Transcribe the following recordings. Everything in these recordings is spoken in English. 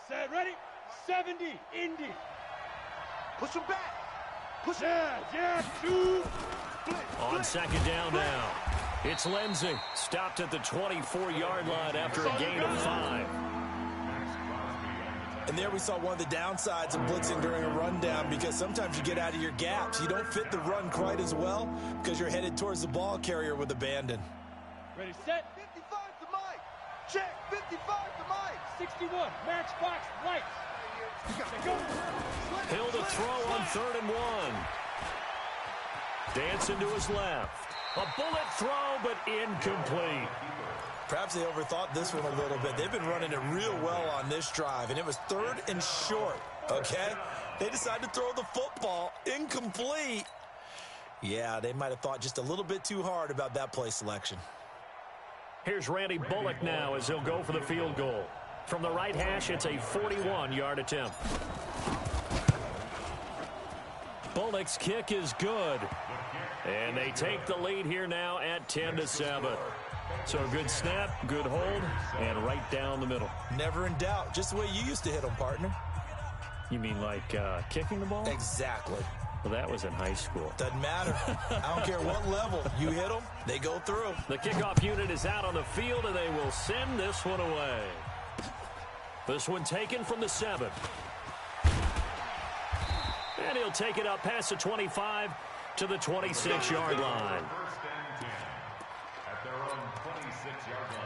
Set, ready? 70, Indy. Push him back. Push him. Yeah, two. On second down now. It's Lindsey. Stopped at the 24-yard line after a gain of 5. And there we saw one of the downsides of blitzing during a rundown, because sometimes you get out of your gaps. You don't fit the run quite as well because you're headed towards the ball carrier with abandon. Ready, set. 55 to Mike. Check. 55 to Mike. 61, matchbox, lights. Hill to throw on 3rd and 1. Dancing to his left. A bullet throw, but incomplete. Perhaps they overthought this one a little bit. They've been running it real well on this drive, and it was 3rd and short, okay? They decided to throw the football incomplete. Yeah, they might have thought just a little bit too hard about that play selection. Here's Randy Bullock now as he'll go for the field goal. From the right hash, it's a 41-yard attempt. Bullock's kick is good. And they take the lead here now at 10-7. So a good snap, good hold, and right down the middle. Never in doubt. Just the way you used to hit them, partner. You mean like kicking the ball? Exactly. Well, that was in high school. Doesn't matter. I don't care what level. You hit them, they go through. The kickoff unit is out on the field, and they will send this one away. This one taken from the 7. And he'll take it up past the 25 to the 26-yard line. First and 10 at their own 26-yard line.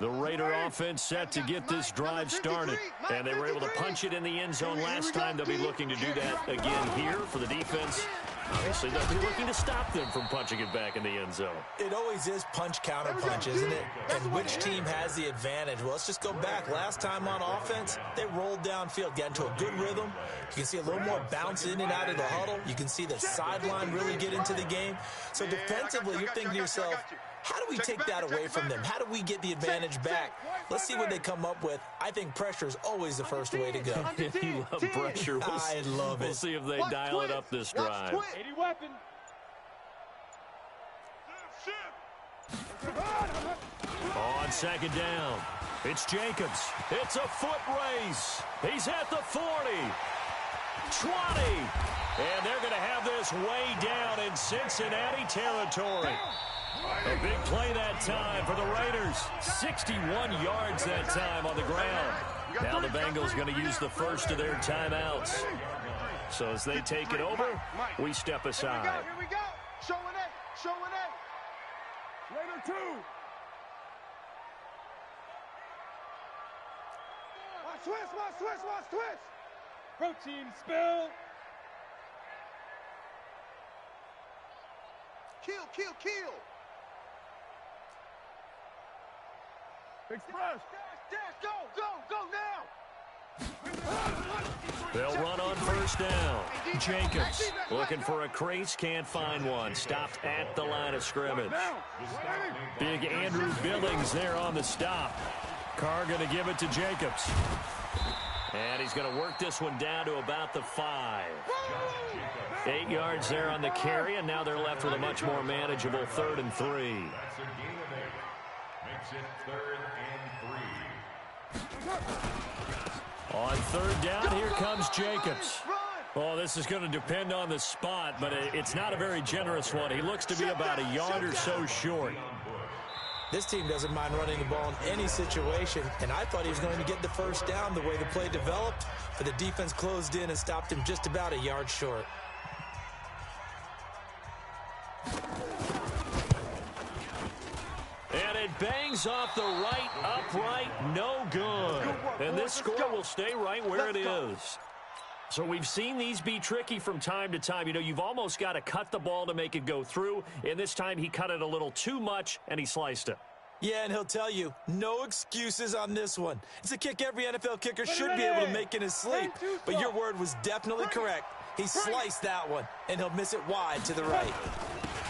The Raider offense set to get this drive started. And they were able to punch it in the end zone last time. They'll be looking to do that again here for the defense. Obviously, they'll be looking to stop them from punching it back in the end zone. It always is punch-counter-punch, isn't it? And which team has the advantage? Well, let's just go back. Last time on offense, they rolled downfield, got into a good rhythm. You can see a little more bounce in and out of the huddle. You can see the sideline really get into the game. So defensively, you're thinking to yourself, how do we take that away from them? How do we get the advantage back? Let's see what they come up with. I think pressure is always the first way to go. You love pressure. I love it. We'll see if they dial it up this drive. 80 weapon. On second down, it's Jacobs. It's a foot race. He's at the 40, 20, and they're going to have this way down in Cincinnati territory. A big play that time for the Raiders. 61 yards that time on the ground. Now the Bengals going to use the first of their timeouts. So as they take it over, we step aside. Here we go. Showing it. Showing it. Raider 2. Watch twist. Watch twist. Watch twist. Protein spill. Kill. Kill. Kill. Express. Dash. Go. Go. Go now. They'll run on first down. Jacobs looking for a crease, can't find one. Stopped at the line of scrimmage. Big Andrew Billings there on the stop. Carr going to give it to Jacobs. And he's going to work this one down to about the 5. 8 yards there on the carry, and now they're left with a much more manageable 3rd and 3. That's a gain of 8. Makes it 3rd and 3. On 3rd down, here comes Jacobs. Well, this is going to depend on the spot, but it's not a very generous one. He looks to be about a yard or so short. This team doesn't mind running the ball in any situation, and I thought he was going to get the first down the way the play developed, but the defense closed in and stopped him just about a yard short. And it bangs off the right upright, no good. And this score will stay right where it is. So we've seen these be tricky from time to time. You know, you've almost got to cut the ball to make it go through. And this time he cut it a little too much, and he sliced it. Yeah, and he'll tell you, no excuses on this one. It's a kick every NFL kicker should be able to make in his sleep. But your word was definitely correct. He sliced that one, and he'll miss it wide to the right.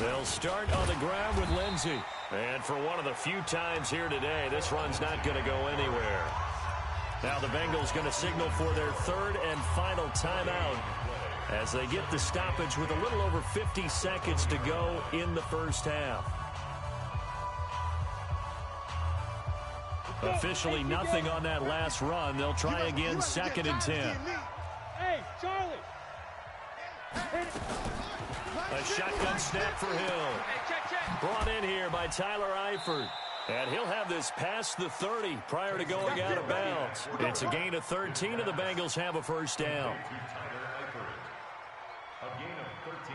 They'll start on the ground with Lindsey. And for one of the few times here today, this run's not going to go anywhere. Now the Bengals going to signal for their 3rd and final timeout as they get the stoppage with a little over 50 seconds to go in the first half. Officially nothing on that last run. They'll try again, 2nd and 10. Hey, Charlie. A shotgun snap for Hill. Brought in here by Tyler Eifert. And he'll have this past the 30 prior to going out of bounds. It's a gain of 13, and the Bengals have a first down.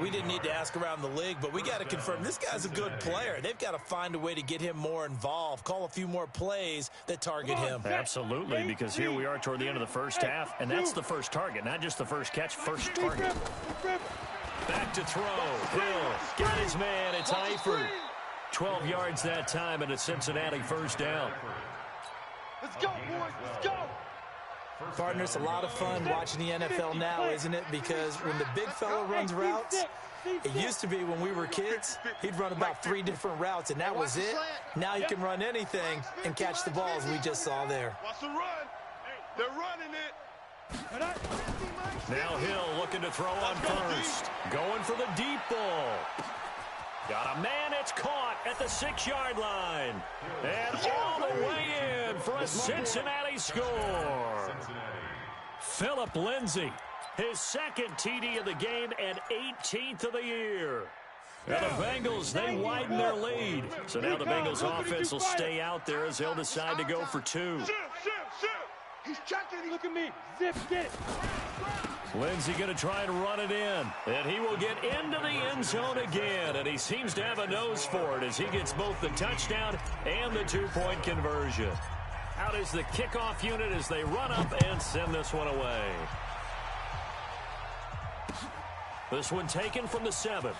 We didn't need to ask around the league, but we got to confirm this guy's a good player. They've got to find a way to get him more involved, call a few more plays that target him. Absolutely, because here we are toward the end of the first half, and that's the first target, not just the first catch, first target. Back to throw. Hill got his man. It's Eifert. 12 yards that time, and a Cincinnati first down. Let's go, boys. Let's go. Partner, it's a lot of fun watching the NFL now, isn't it? Because when the big fella runs routes, it used to be when we were kids, he'd run about 3 different routes, and that was it. Now you can run anything and catch the balls we just saw there. Watch the run. They're running it. Now Hill looking to throw on first. Going for the deep ball. Got a man, it's caught at the 6-yard line. And all the way in for a Cincinnati score. Phillip Lindsay, his 2nd TD of the game and 18th of the year. And the Bengals, they widen their lead. So now the Bengals offense will stay out there as they'll decide to go for 2. He's checking. Look at me. Zip, get it. Lindsay going to try and run it in. And he will get into the end zone again. And he seems to have a nose for it as he gets both the touchdown and the 2-point conversion. Out is the kickoff unit as they run up and send this one away. This one taken from the 7.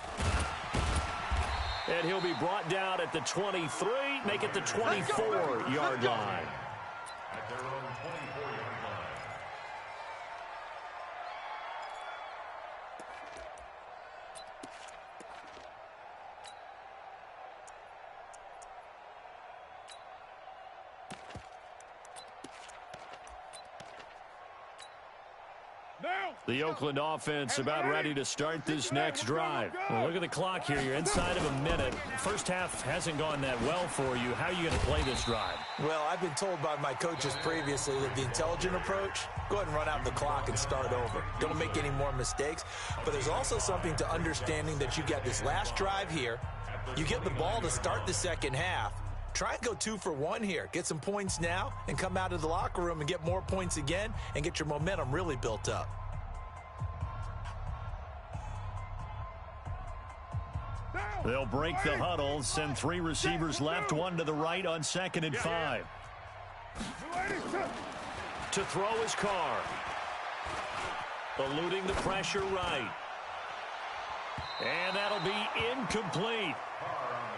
And he'll be brought down at the 23, make it the 24-yard line. At their own 24-yard line. The Oakland offense about ready to start this next drive. Well, look at the clock here. You're inside of a minute. First half hasn't gone that well for you. How are you going to play this drive? Well, I've been told by my coaches previously that the intelligent approach, go ahead and run out the clock and start over. Don't make any more mistakes. But there's also something to understanding that you got this last drive here. You get the ball to start the second half. Try and go 2 for 1 here. Get some points now and come out of the locker room and get more points again and get your momentum really built up. They'll break the huddle, send 3 receivers left, 1 to the right on 2nd and 5. To throw his Carr. Eluding the pressure right. And that'll be incomplete.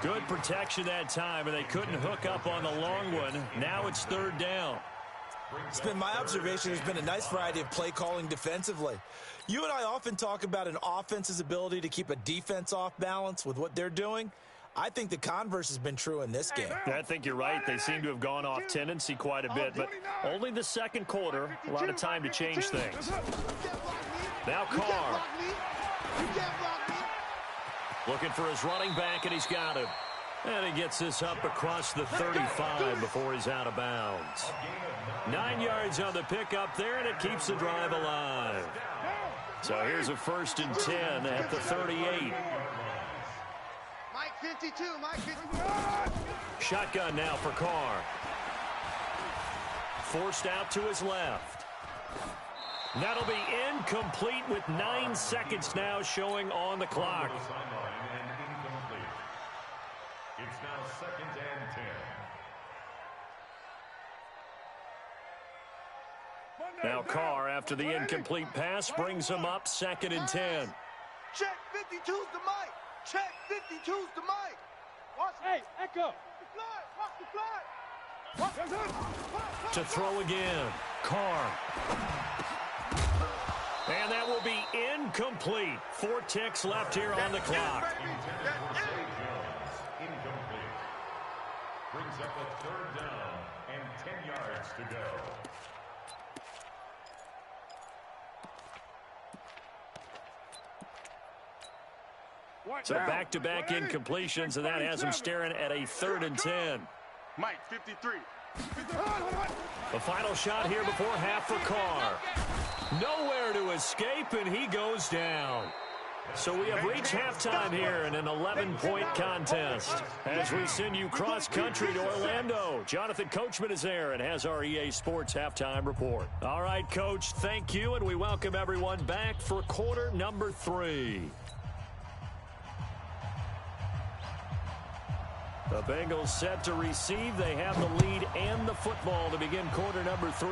Good protection that time, and they couldn't hook up on the long one. Now it's 3rd down. It's been my observation there's been a nice variety of play calling defensively. You and I often talk about an offense's ability to keep a defense off balance with what they're doing. I think the converse has been true in this game. I think you're right. They seem to have gone off tendency quite a bit, but only the 2nd quarter, a lot of time to change things. Now Carr. Looking for his running back, and he's got him. And he gets this up across the 35 before he's out of bounds. 9 yards on the pickup there, and it keeps the drive alive. So here's a 1st and 10 at the 38. Mike 52, Mike 52. Shotgun now for Carr. Forced out to his left. That'll be incomplete with 9 seconds now showing on the clock. It's now 2nd and 10. Now Carr, after the incomplete pass, brings him up 2nd and 10. Check 52's the Mike. Check 52's the Mike. Watch. Hey, Echo. Watch the fly. To throw again. Carr. And that will be incomplete. 4 ticks left here on the clock. Incomplete. Brings up a 3rd down and 10 yards to go. So back-to-back incompletions, and that has him staring at a 3rd and 10. Mike 53. The final shot here before half for Carr. Nowhere to escape, and he goes down. So we have reached halftime here in an 11-point contest. As we send you cross-country to Orlando, Jonathan Coachman is there and has our EA Sports halftime report. All right, Coach, thank you, and we welcome everyone back for quarter number 3. The Bengals set to receive. They have the lead and the football to begin quarter number 3.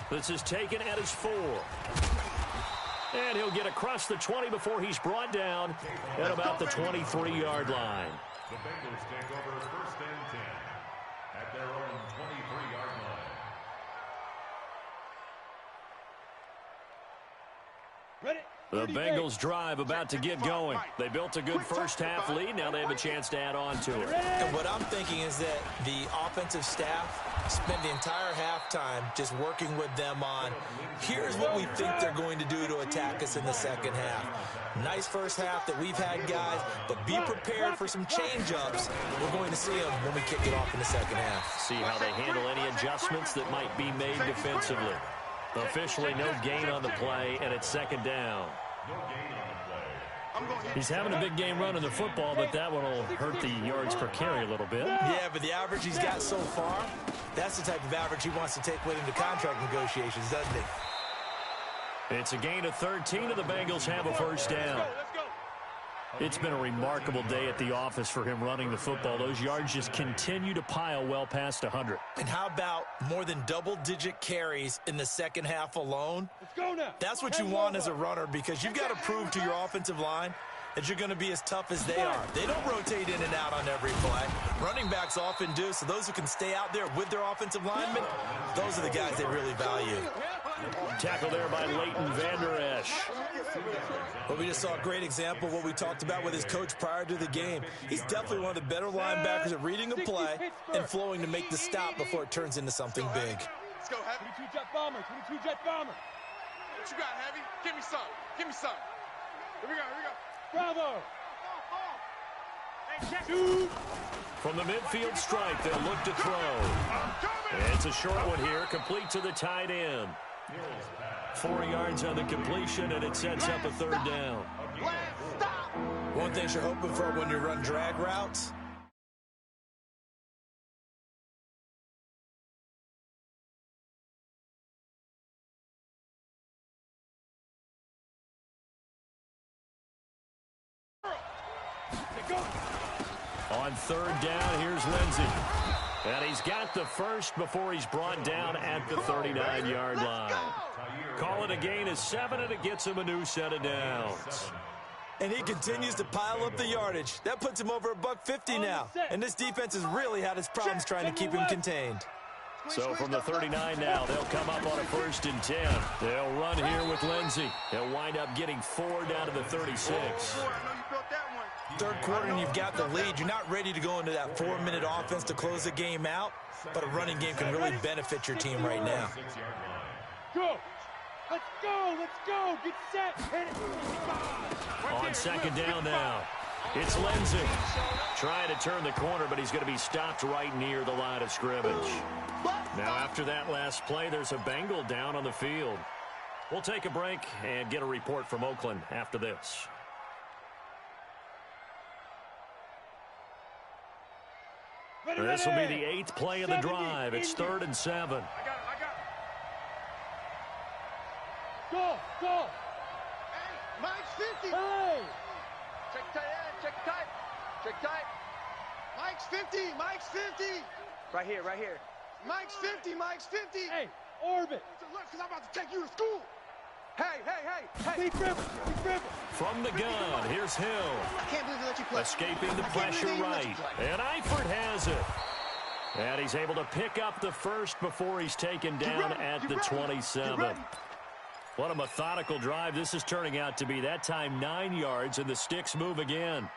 This is taken at his 4. And he'll get across the 20 before he's brought down at about the 23-yard line. The Bengals take over first and 10 at their own 23-yard line. Ready? The Bengals drive about to get going. They built a good first-half lead. Now they have a chance to add on to it. And what I'm thinking is that the offensive staff spent the entire halftime just working with them on, here's what we think they're going to do to attack us in the second half. Nice first half that we've had, guys, but be prepared for some change-ups. We're going to see them when we kick it off in the second half. See how they handle any adjustments that might be made defensively. Officially no gain on the play, and it's second down. He's having a big game running the football, but that one will hurt the yards per carry a little bit. Yeah, but the average he's got so far, that's the type of average he wants to take with him to contract negotiations, doesn't he? It's a gain of 13, and the Bengals have a first down. It's been a remarkable day at the office for him running the football. Those yards just continue to pile well past 100. And how about more than double-digit carries in the second half alone? Let's go now. That's what you want as a runner, because you've got to prove to your offensive line that you're going to be as tough as they are. They don't rotate in and out on every play. Running backs often do, so those who can stay out there with their offensive linemen, those are the guys they really value. Tackle there by Leighton Vander Esch. But we just saw a great example of what we talked about with his coach prior to the game. He's definitely one of the better linebackers at reading a play and flowing to make the stop before it turns into something big. Let's go, Heavy. 22 jet bomber, 22 jet bomber. What you got, Heavy? Give me some. Give me some. Here we go, here we go. Bravo. Dude. From the midfield stripe, they'll look to throw. It's a short one here, complete to the tight end. 4 yards on the completion, and it sets up a third down. One thing you're hoping for when you run drag routes, on third down, here's Lindsey. And he's got the first before he's brought down at the 39-yard line. Call it a gain of 7, and it gets him a new set of downs. and he continues to pile up the yardage. That puts him over $150 now, and this defense has really had its problems trying to keep him contained. So from the 39 now, they'll come up on a 1st and 10. They'll run here with Lindsey. They'll wind up getting 4 down to the 36. Third quarter and you've got the lead. You're not ready to go into that 4-minute offense to close the game out, but a running game can really benefit your team right now. Go! Let's go! Let's go! Get set! Hit it! On 2nd down now, it's Lindsey. Trying to turn the corner, but he's going to be stopped right near the line of scrimmage. Now, after that last play, there's a Bengal down on the field. We'll take a break and get a report from Oakland after this. This will be the 8th play of the drive. It's 3rd and 7. I got it. Go! Go! Hey, Mike's 50. Hey! Check tight end. Check tight. Check tight. Mike's 50. Mike's 50. Right here, right here. Mike's 50. Mike's 50. Hey! Orbit! Look, because I'm about to take you to school. Hey. Keep ripping! Keep ripping! From the gun, here's Hill. I can't believe they let you play. Escaping the pressure right. And Eifert has it. And he's able to pick up the first before he's taken down at the 27. What a methodical drive this is turning out to be. That time 9 yards, and the sticks move again.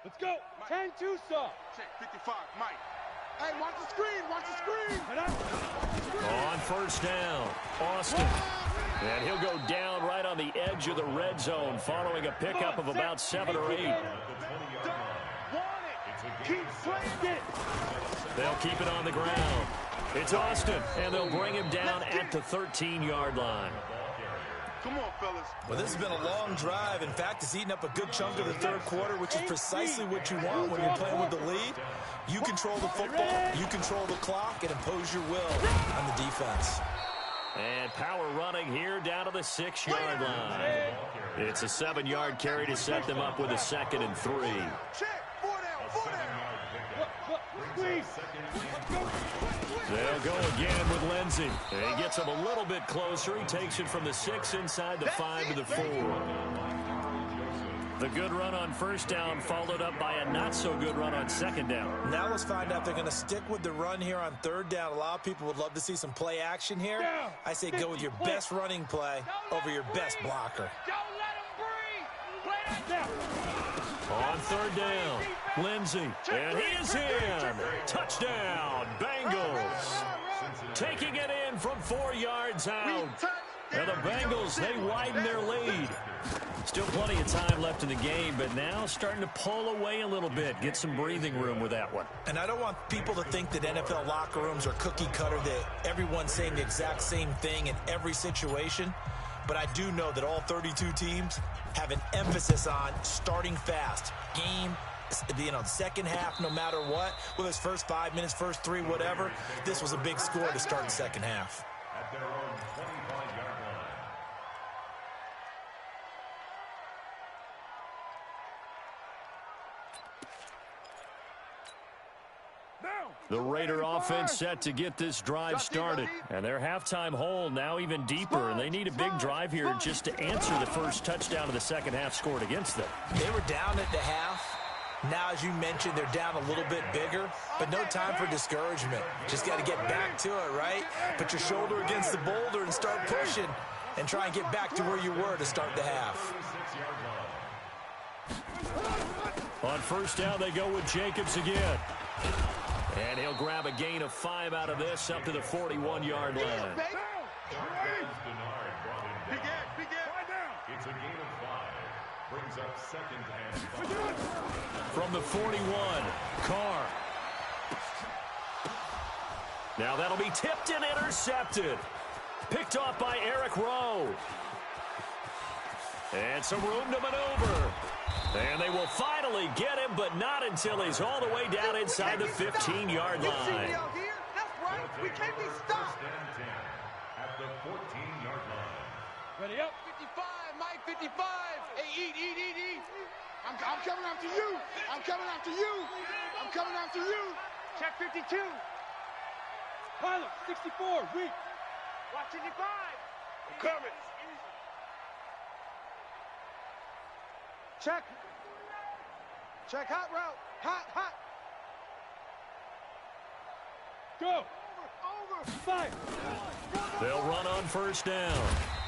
Let's go! 10-2 saw! Check 55, Mike. Hey, watch the screen. Watch the screen. On 1st down, Austin. And he'll go down right on the edge of the red zone following a pickup of about 7 or 8. They'll keep it on the ground. It's Austin, and they'll bring him down at the 13-yard line. Come on, fellas. Well, this has been a long drive. In fact, it's eaten up a good chunk of the third quarter, which is precisely what you want when you're playing with the lead. You control the football, you control the clock, and impose your will on the defense. And power running here down to the 6-yard line. It's a 7-yard carry to set them up with a 2nd and 3. Check. 4 down. 4 down. They'll go again with Lindsey. And he gets him a little bit closer. He takes it from the 6 inside the 5 to the 4. The good run on first down followed up by a not-so-good run on second down. Now let's find out if they're going to stick with the run here on third down. A lot of people would love to see some play action here. I say go with your best running play over your best blocker. On third down, Lindsey, and he is in. Touchdown, Bengals. Taking it in from 4 yards out. And the Bengals, they widen their lead. Still plenty of time left in the game, but now starting to pull away a little bit. Get some breathing room with that one. And I don't want people to think that NFL locker rooms are cookie cutter, that everyone's saying the exact same thing in every situation. But I do know that all 32 teams have an emphasis on starting fast. Game, second half, no matter what. Whether it's first 5 minutes, first 3, whatever. This was a big score to start the second half. At their own 25-yard line. The Raider offense set to get this drive started. And their halftime hole now even deeper. And they need a big drive here just to answer the first touchdown of the second half scored against them. They were down at the half. Now, as you mentioned, they're down a little bit bigger, but no time for discouragement. Just got to get back to it, right? Put your shoulder against the boulder and start pushing and try and get back to where you were to start the half. On first down, they go with Jacobs again. And he'll grab a gain of 5 out of this up to the 41-yard line. It's a gain of 5. Brings up 2nd and 5. From the 41, Carr. Now that'll be tipped and intercepted. Picked off by Eric Rowe. And some room to maneuver. And they will finally get him, but not until he's all the way down inside the 15-yard line. That's right. We can't be stopped. At the 14-yard line. Ready up. 55, Mike, 55. Hey, eat. I'm coming after you. I'm coming after you. Check 52. Pilot, 64, weak. Watch 55. I'm coming. Check hot route. Hot. Go. Over. 5. They'll run on first down.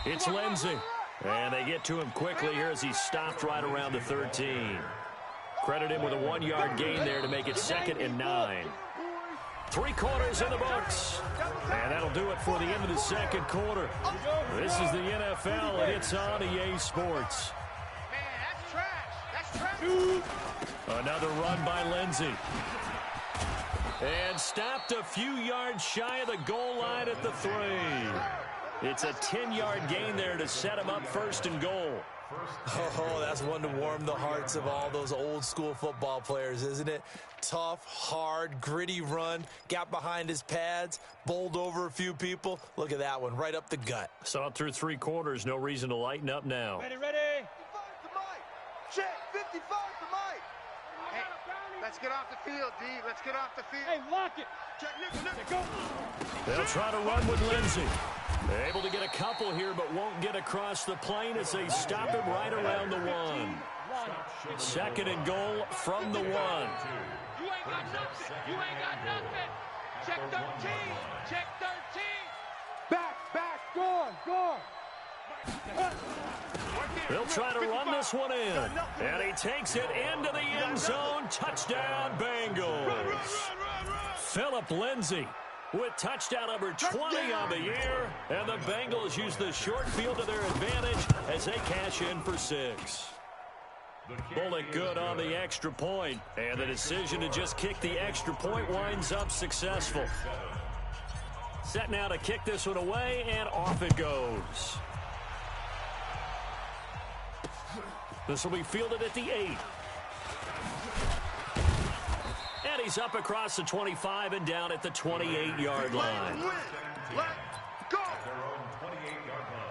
It's Lindsey. And they get to him quickly here as he's stopped right around the 13. Credit him with a 1-yard gain there to make it 2nd and 9. 3 quarters in the books. And that'll do it for the end of the second quarter. This is the NFL, and it's on EA Sports. Man, that's trash. Another run by Lindsey. And stopped a few yards shy of the goal line at the 3. It's a 10-yard gain there to set him up 1st and goal. Oh, that's one to warm the hearts of all those old-school football players, isn't it? Tough, hard, gritty run. Got behind his pads, bowled over a few people. Look at that one, right up the gut. Saw it through 3 quarters. No reason to lighten up now. Ready. 55 to Mike. Check 55 to Mike. Hey, let's get off the field, D. Let's get off the field. Hey, lock it. Check nickel. Go. They'll try to run with Lindsey. Able to get a couple here, but won't get across the plane as they stop him right around the 1. 2nd and goal from the 1. You ain't got nothing. Check 13. Check 13. Back. Gone. They'll try to run this one in. And he takes it into the end zone. Touchdown, Bengals. Philip Lindsey with touchdown number 20 on the year. And the Bengals use the short field to their advantage as they cash in for 6. Bullock good on the extra point, and the decision to just kick the extra point winds up successful. Set now to kick this one away, and off it goes. This will be fielded at the 8. And he's up across the 25 and down at the 28-yard line. Let go. Their own 28-yard line.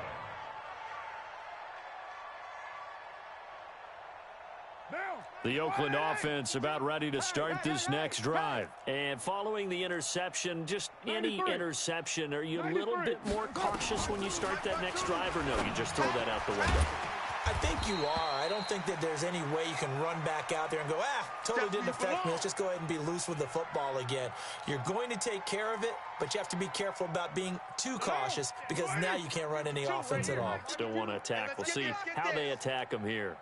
The Oakland offense about ready to start this next drive. And following the interception, just any interception, are you a little bit more cautious when you start that next drive, or no, you just throw that out the window? I think you are. I don't think that there's any way you can run back out there and go, totally didn't affect me. Let's just go ahead and be loose with the football again. You're going to take care of it, but you have to be careful about being too cautious because now you can't run any offense at all. Still want to attack. We'll see how they attack him here.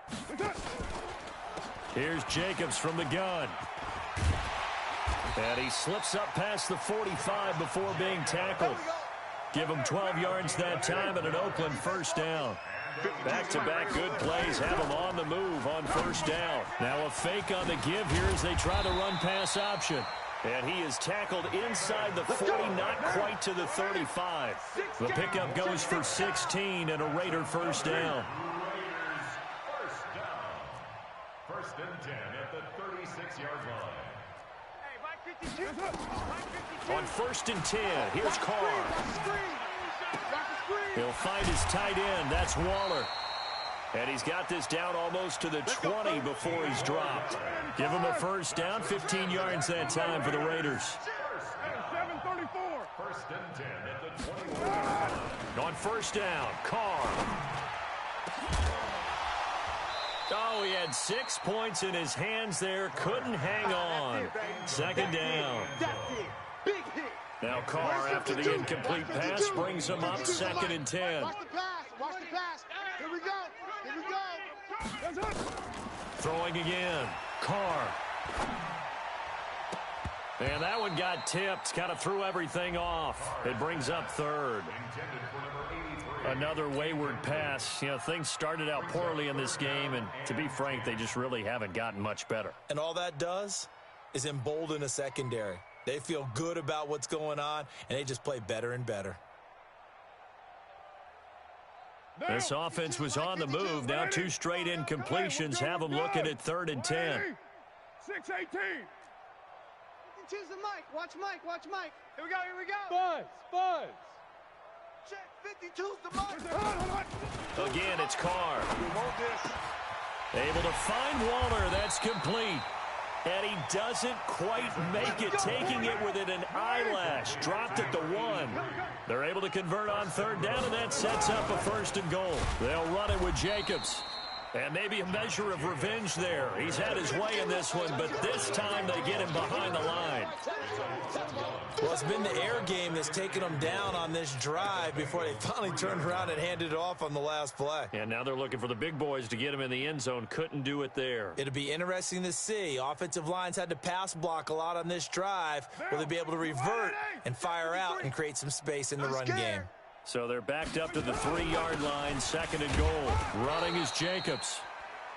Here's Jacobs from the gun. And he slips up past the 45 before being tackled. Give him 12 yards that time and an Oakland first down. Back-to-back good plays have him on the move on first down. Now a fake on the give here as they try the run-pass option. And he is tackled inside the 40, not quite to the 35. The pickup goes for 16 and a Raider first down. First and 10 at the 36-yard line. On first and 10, here's Carr. He'll find his tight end. That's Waller. And he's got this down almost to the 20 before he's dropped. Give him a first down, 15 yards that time for the Raiders. First and 10 at the 21-yard line. On first down, Carr. Oh, he had 6 points in his hands there. Couldn't hang on. Second down. Now Carr, after the incomplete pass, brings him up second and 10. Watch the pass. Watch the pass. Here we go. Here we go. Throwing again. Carr. And that one got tipped. Kind of threw everything off. It brings up third. Another wayward pass. You know, things started out poorly in this game, and to be frank, they just really haven't gotten much better. And all that does is embolden a secondary. They feel good about what's going on, and they just play better and better. This offense was on the move. Now 2 straight incompletions have them looking at third and 10. 6-18. Choose the mic. Watch Mike. Watch Mike. Here we go. Here we go. Buzz. Check 52's the mic. Again, it's Carr. Able to find Waller. That's complete. And he doesn't quite make it, taking it within an eyelash. Dropped at the 1. They're able to convert on third down, and that sets up a first and goal. They'll run it with Jacobs. And maybe a measure of revenge there. He's had his way in this one, but this time they get him behind the line. Well, it's been the air game that's taken them down on this drive before they finally turned around and handed it off on the last play. And now they're looking for the big boys to get him in the end zone. Couldn't do it there. It'll be interesting to see. Offensive lines had to pass block a lot on this drive. Will they be able to revert and fire out and create some space in the run game? So they're backed up to the 3-yard line, second and goal. Running is Jacobs.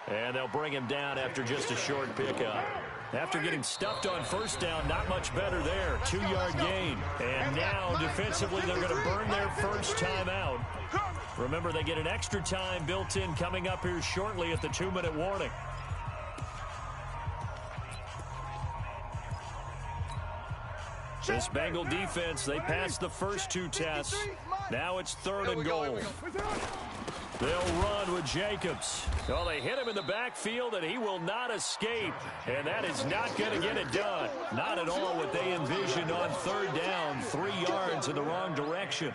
And they'll bring him down after just a short pickup. After getting stuffed on first down, not much better there. 2-yard gain. And now, defensively, they're going to burn their first time out. Remember, they get an extra time built in coming up here shortly at the 2-minute warning. This Bengal defense, they passed the first 2 tests. Now it's third and goal. They'll run with Jacobs. Well, they hit him in the backfield, and he will not escape. And that is not going to get it done. Not at all what they envisioned on third down. 3 yards in the wrong direction.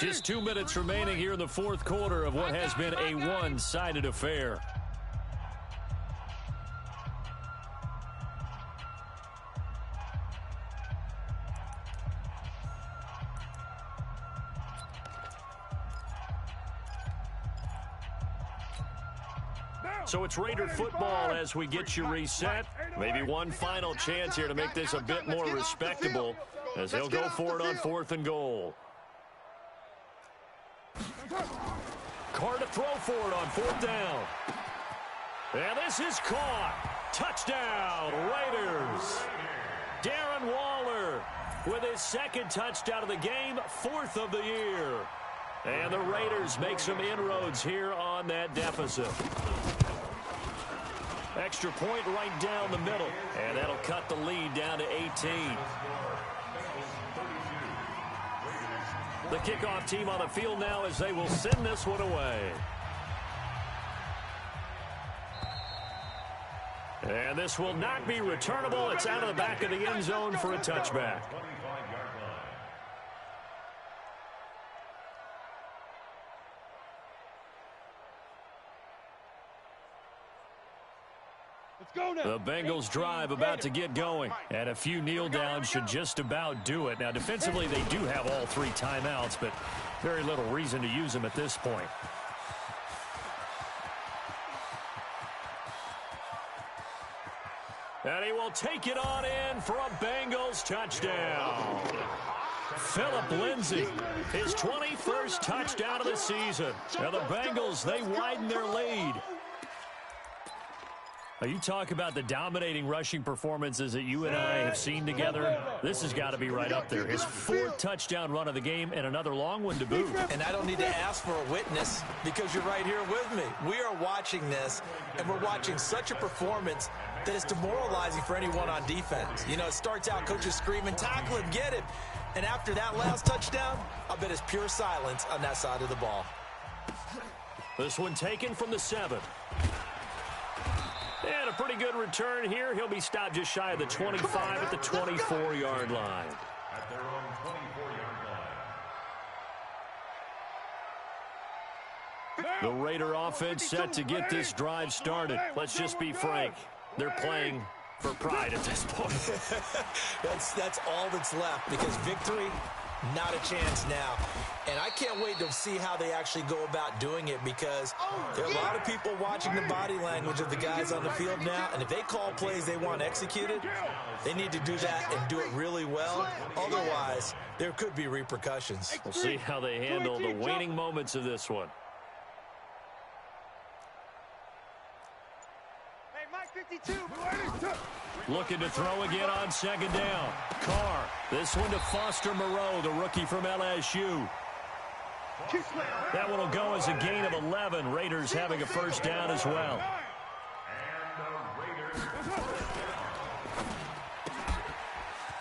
Just 2 minutes remaining here in the fourth quarter of what has been a one-sided affair. So it's Raider football as we get you reset. Maybe one final chance here to make this a bit more respectable as they'll go for it on 4th and goal. Carr to throw for it on 4th down. And this is caught. Touchdown, Raiders. Darren Waller with his 2nd touchdown of the game, 4th of the year. And the Raiders make some inroads here on that deficit. Extra point right down the middle. And that'll cut the lead down to 18. The kickoff team on the field now as they will send this one away. And this will not be returnable. It's out of the back of the end zone for a touchback. The Bengals drive about to get going, and a few kneel downs should just about do it. Now, defensively, they do have all 3 timeouts, but very little reason to use them at this point. And he will take it on in for a Bengals touchdown. Phillip Lindsay, his 21st touchdown of the season. Now the Bengals, they widen their lead. Now you talk about the dominating rushing performances that you and I have seen together. This has got to be right up there. His 4th touchdown run of the game and another long one to boot. And I don't need to ask for a witness because you're right here with me. We are watching this, and we're watching such a performance that is demoralizing for anyone on defense. You know, it starts out coaches screaming, tackle him, get him. And after that last touchdown, I bet it's pure silence on that side of the ball. This one taken from the 7. And a pretty good return here. He'll be stopped just shy of the 25 at the 24-yard line. At their own 24-yard line. The Raider offense set to get this drive started. Let's just be frank. They're playing for pride at this point. That's all that's left because victory, not a chance now. And I can't wait to see how they actually go about doing it because there are a lot of people watching the body language of the guys on the field now. And if they call plays they want executed, they need to do that and do it really well. Otherwise, there could be repercussions. We'll see how they handle the waning moments of this one. Looking to throw again on 2nd down. Carr. This one to Foster Moreau, the rookie from LSU. That one will go as a gain of 11. Raiders having a 1st down as well.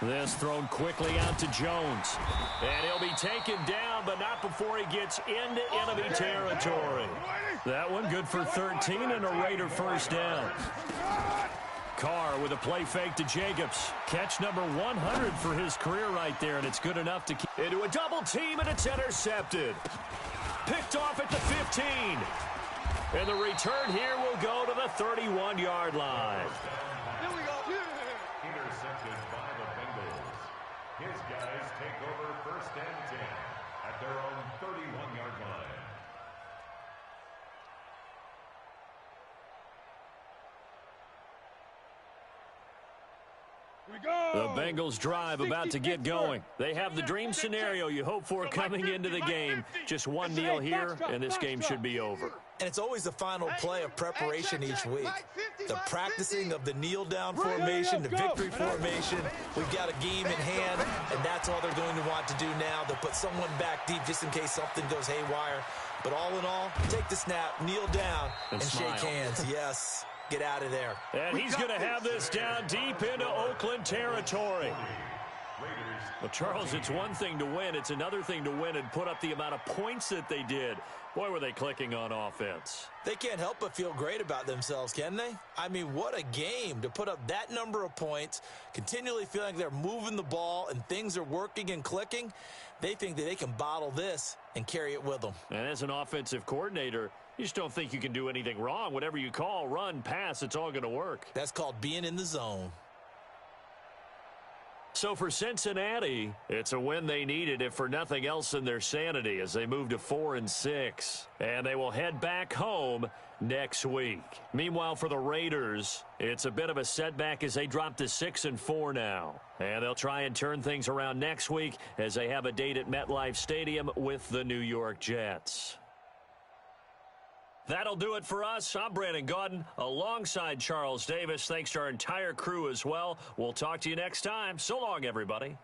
This thrown quickly out to Jones. And he'll be taken down, but not before he gets into enemy territory. That one good for 13 and a Raider 1st down. Carr with a play fake to Jacobs. Catch number 100 for his career right there, and it's good enough to keep into a double team, and it's intercepted. Picked off at the 15. And the return here will go to the 31-yard line. Intercepted by the Bengals. His guys take over 1st and 10 at their own 31-yard line. The Bengals drive about to get going. They have the dream scenario you hope for coming into the game. Just one kneel here, and this game should be over. And it's always the final play of preparation each week. The practicing of the kneel-down formation, the victory formation. We've got a game in hand, and that's all they're going to want to do now. They'll put someone back deep just in case something goes haywire. But all in all, take the snap, kneel down, and shake hands. Yes. Get out of there. And he's going to have this down deep into Oakland territory. Well, Charles, it's one thing to win. It's another thing to win and put up the amount of points that they did. Boy, were they clicking on offense. They can't help but feel great about themselves, can they? I mean, what a game to put up that number of points, continually feeling they're moving the ball and things are working and clicking. They think that they can bottle this and carry it with them. And as an offensive coordinator, you just don't think you can do anything wrong. Whatever you call, run, pass, it's all going to work. That's called being in the zone. So for Cincinnati, it's a win they needed, if for nothing else than their sanity, as they move to 4-6. And they will head back home next week. Meanwhile, for the Raiders, it's a bit of a setback as they drop to 6-4 now. And they'll try and turn things around next week as they have a date at MetLife Stadium with the New York Jets. That'll do it for us. I'm Brandon Gaudin alongside Charles Davis. Thanks to our entire crew as well. We'll talk to you next time. So long, everybody.